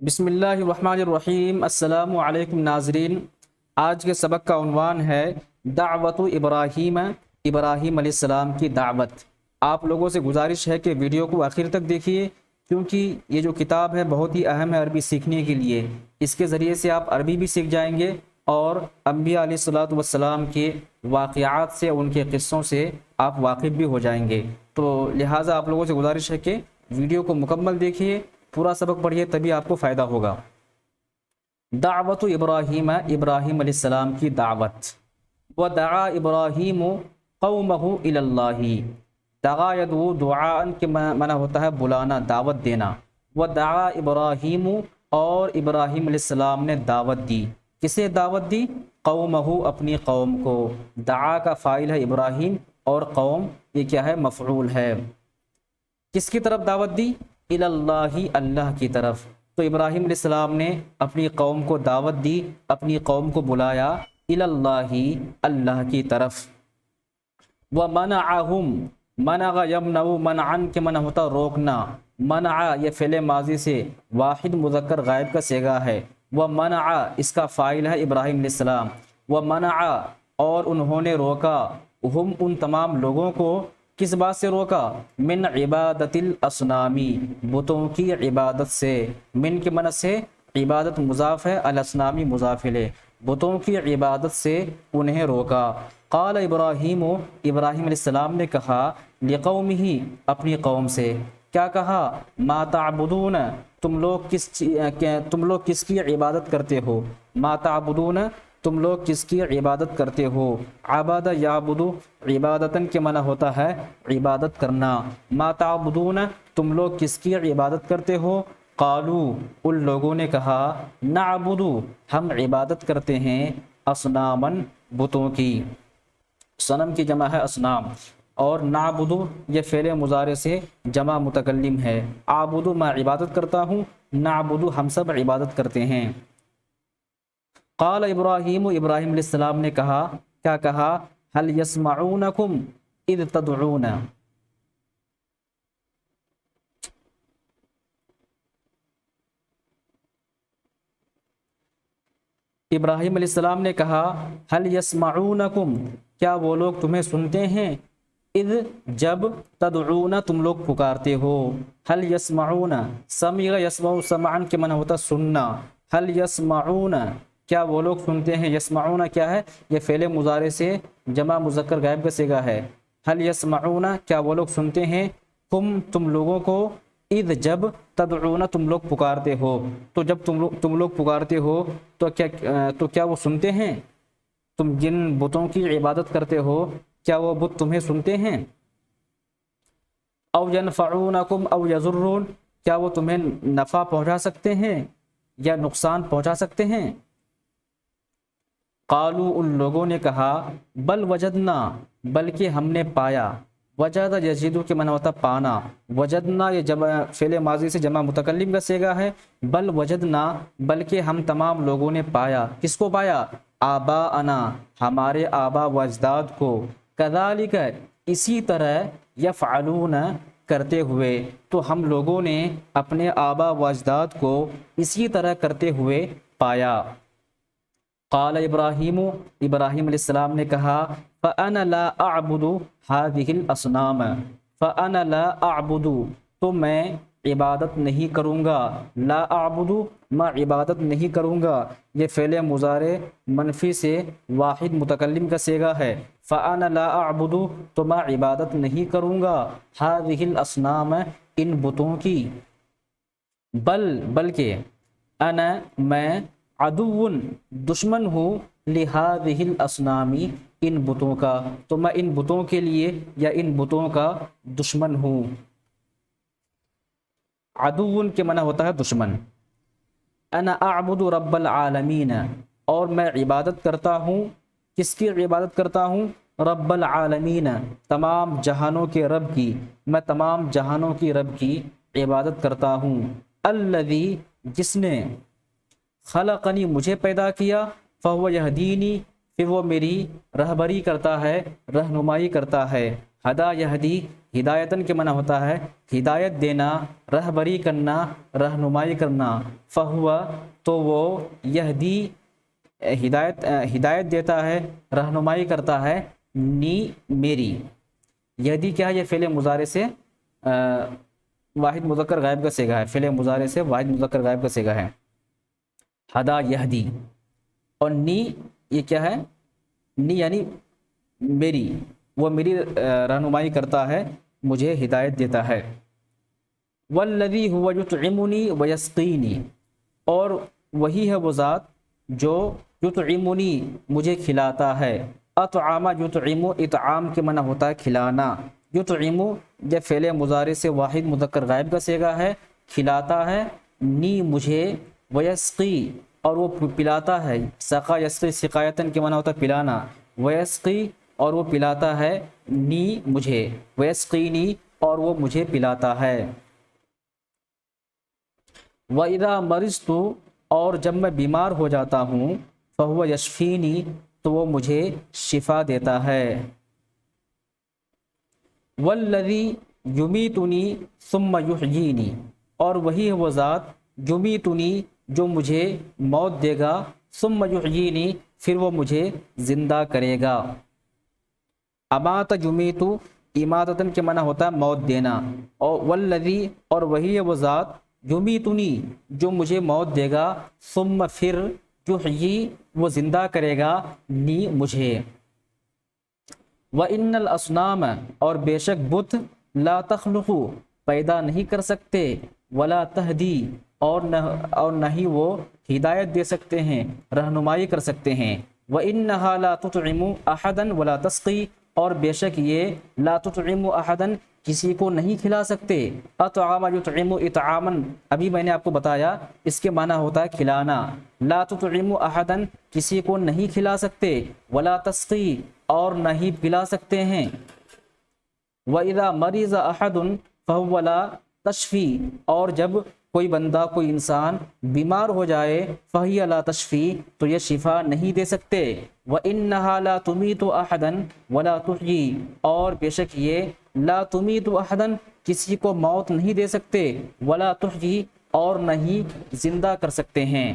بسم اللہ الرحمن الرحیم۔ السلام علیکم ناظرین، آج کے سبق کا عنوان ہے دعوت ابراہیم علیہ السلام کی دعوت۔ آپ لوگوں سے گزارش ہے کہ ویڈیو کو آخر تک دیکھیے، کیونکہ یہ جو کتاب ہے بہت ہی اہم ہے عربی سیکھنے کے لیے۔ اس کے ذریعے سے آپ عربی بھی سیکھ جائیں گے اور انبیاء علیہ الصلوۃ والسلام کے واقعات سے، ان کے قصوں سے آپ واقف بھی ہو جائیں گے۔ تو لہٰذا آپ لوگوں سے گزارش ہے کہ ویڈیو کو مکمل دیکھیے، پورا سبق پڑھیے، تبھی آپ کو فائدہ ہوگا۔ دعوت ابراہیم، ابراہیم علیہ السلام کی دعوت۔ ودعا ابراہیم قومہ الی اللہ۔ دعا یدعو دعاء کے معنی ہوتا ہے بلانا، دعوت دینا۔ ودعا ابراہیم، اور ابراہیم علیہ السلام نے دعوت دی۔ کسے دعوت دی؟ قومہ، اپنی قوم کو۔ دعا کا فاعل ہے ابراہیم اور قوم یہ کیا ہے؟ مفعول ہے۔ کس کی طرف دعوت دی؟ الی اللہ، اللہ کی طرف۔ تو ابراہیم علیہ السلام نے اپنی قوم کو دعوت دی، اپنی قوم کو بلایا الی اللہ، اللہ کی طرف۔ ومنعہم، منع یمنع، منعن کے منع ہوتا روکنا۔ منع یہ فعل ماضی سے واحد مذکر غائب کا صیغہ ہے۔ ومنع اس کا فاعل ہے ابراہیم علیہ السلام۔ ومنع اور انہوں نے روکا، ہم ان تمام لوگوں کو کس بات سے روکا؟ من عبادت الاصنامی، بتوں کی عبادت سے۔ من کے معنی سے عبادت مضاف ہے، الاصنامی مضاف ہے، بتوں کی عبادت سے انہیں روکا۔ قال ابراہیم، ابراہیم علیہ السلام نے کہا لقومہ، اپنی قوم سے کیا کہا؟ ما تعبدون، تم لوگ کس کی عبادت کرتے ہو؟ ما تعبدون، تم لوگ کس کی عبادت کرتے ہو؟ عبد یعبد، عبادتن کے معنی ہوتا ہے عبادت کرنا۔ ما تعبدون، تم لوگ کس کی عبادت کرتے ہو؟ قالو، ان لوگوں نے کہا نعبد، ہم عبادت کرتے ہیں اصنامن، بتوں کی۔ صنم کی جمع ہے اصنام، اور نعبد یہ فعل مضارع سے جمع متکلم ہے۔ اعبد میں عبادت کرتا ہوں، نعبد ہم سب عبادت کرتے ہیں۔ قال ابراہیم، ابراہیم علیہ السلام نے کہا، کیا کہا؟ هل يسمعونکم اذ تدعون۔ ابراہیم علیہ السلام نے کہا هل يسمعونکم، کیا وہ لوگ تمہیں سنتے ہیں؟ اذ جب، تدعون تم لوگ پکارتے ہو۔ هل يسمعون، سمع يسمع سمعن کے معنی ہوتا سننا۔ هل يسمعون، کیا وہ لوگ سنتے ہیں؟ یسمعون کیا ہے؟ یہ فعل مضارع سے جمع مذکر غائب کا صیغہ ہے۔ هل يسمعون، کیا وہ لوگ سنتے ہیں؟ تم لوگوں کو، اذ جب، تدعون تم لوگ پکارتے ہو۔ تو جب تم لوگ پکارتے ہو تو کیا وہ سنتے ہیں؟ تم جن بتوں کی عبادت کرتے ہو کیا وہ بت تمہیں سنتے ہیں؟ او ینفعونکم او یضرون، کیا وہ تمہیں نفع پہنچا سکتے ہیں یا نقصان پہنچا سکتے ہیں؟ قالو، ان لوگوں نے کہا بل وجدنا، بلکہ ہم نے پایا۔ وجد یجد کے معنی ہوتا پانا۔ وجدنا یہ فعل ماضی سے جمع متکلم کا صیغہ ہے۔ بل وجدنا، بلکہ ہم تمام لوگوں نے پایا۔ کس کو پایا؟ آباءنا، ہمارے آبا و اجداد کو۔ کذالک، اسی طرح، یفعلون کرتے ہوئے، تو ہم لوگوں نے اپنے آبا و اجداد کو اسی طرح کرتے ہوئے پایا۔ قال ابراہیم، ابراہیم علیہ السلام نے کہا فأنا لا اعبد هذه الاصنام، فأنا لا اعبد، تو میں عبادت نہیں کروں گا۔ لا اعبد، میں عبادت نہیں کروں گا، یہ فعل مضارع منفی سے واحد متکلم کا صیغہ ہے۔ فأنا لا اعبد، تو میں عبادت نہیں کروں گا هذه الاصنام، ان بتوں کی۔ بلکہ انا، میں، عدو، دشمن ہوں، لہذه الاصنام، ان بتوں کا، تو میں ان بتوں کے لیے یا ان بتوں کا دشمن ہوں۔ عدو کے معنی ہوتا ہے دشمن۔ انا اعبد رب العالمین، اور میں عبادت کرتا ہوں، کس کی عبادت کرتا ہوں؟ رب العالمین، تمام جہانوں کے رب کی، میں تمام جہانوں کی رب کی عبادت کرتا ہوں۔ الذی، جس نے، خلقنی، مجھے پیدا کیا، فہو یہدینی، پھر وہ میری رہبری کرتا ہے، رہنمائی کرتا ہے۔ ہدا یہدی ہدایتن کے معنی ہوتا ہے ہدایت دینا، رہبری کرنا، رہنمائی کرنا، فہوا تو وہ یہدی ہدایت دیتا ہے، رہنمائی کرتا ہے، نی میری۔ یہدی کیا ہے؟ یہ فعل مضارع سے واحد مذکر غائب کا صیغہ ہے، فعل مضارع سے واحد مذکر غائب کا صیغہ ہے، ہدا یہدی۔ اور نی یہ کیا ہے؟ نی یعنی میری، وہ میری رہنمائی کرتا ہے، مجھے ہدایت دیتا ہے۔ والذی هو یطعمنی ویسقینی، اور وہی ہے وہ ذات جو یطعمنی مجھے کھلاتا ہے۔ اطعام یطعم، اطعام کے معنی ہوتا ہے کھلانا، یطعم یہ فعل مضارع سے واحد مذکر غائب کا صیغہ ہے، کھلاتا ہے، نی مجھے، ویسقی اور وہ پلاتا ہے، سقا یسقی سقایتن کے معنی ہوتا ہے پلانا، ویسقی اور وہ پلاتا ہے، نی مجھے، ویسقینی اور وہ مجھے پلاتا ہے۔ وَإِذَا مَرِضْتُ، اور جب میں بیمار ہو جاتا ہوں، فَهُوَ يَشْفِينِي، تو وہ مجھے شفا دیتا ہے۔ وَالَّذِي يُمِيتُنِي ثُمَّ يُحْيِينِي، اور وہی ہے وہ ذات یمیتنی جو مجھے موت دے گا، ثم یحیینی پھر وہ مجھے زندہ کرے گا۔ امات یمیت، اماتتن کے معنی ہوتا ہے موت دینا، اور والذی اور وہی ہے وہ ذات یمیتنی جو مجھے موت دے گا، ثم پھر یحیی وہ زندہ کرے گا، نی مجھے۔ وَإِنَّ الْأَصْنَامَ، اور بے شک بت، لا تخلق پیدا نہیں کر سکتے، ولا تہدی اور نہ ہی وہ ہدایت دے سکتے ہیں، رہنمائی کر سکتے ہیں۔ وَإِنَّهَا لَا تُطْعِمُ أَحَدًا وَلَا تَسْقِي، اور بے شک یہ لا تطعم احدن کسی کو نہیں کھلا سکتے۔ اطعام یطعم اطعامن، ابھی میں نے آپ کو بتایا اس کے معنی ہوتا ہے کھلانا۔ لا تطعم احدن کسی کو نہیں کھلا سکتے، ولا تسقی اور نہ ہی پلا سکتے ہیں۔ وَإِذَا مَرِضَ أَحَدٌ فَهُوَ لَا تَشْفِي، اور جب کوئی بندہ کوئی انسان بیمار ہو جائے، فَهِيَ لَا تَشْفِي تو یہ شفا نہیں دے سکتے۔ وَإِنَّهَا لَا تُمِيتُ أَحَدًا وَلَا تُحْيِي، اور بے شک یہ لا تُمِيتُ أَحَدًا کسی کو موت نہیں دے سکتے، وَلَا تُحْيِي اور نہ ہی زندہ کر سکتے ہیں۔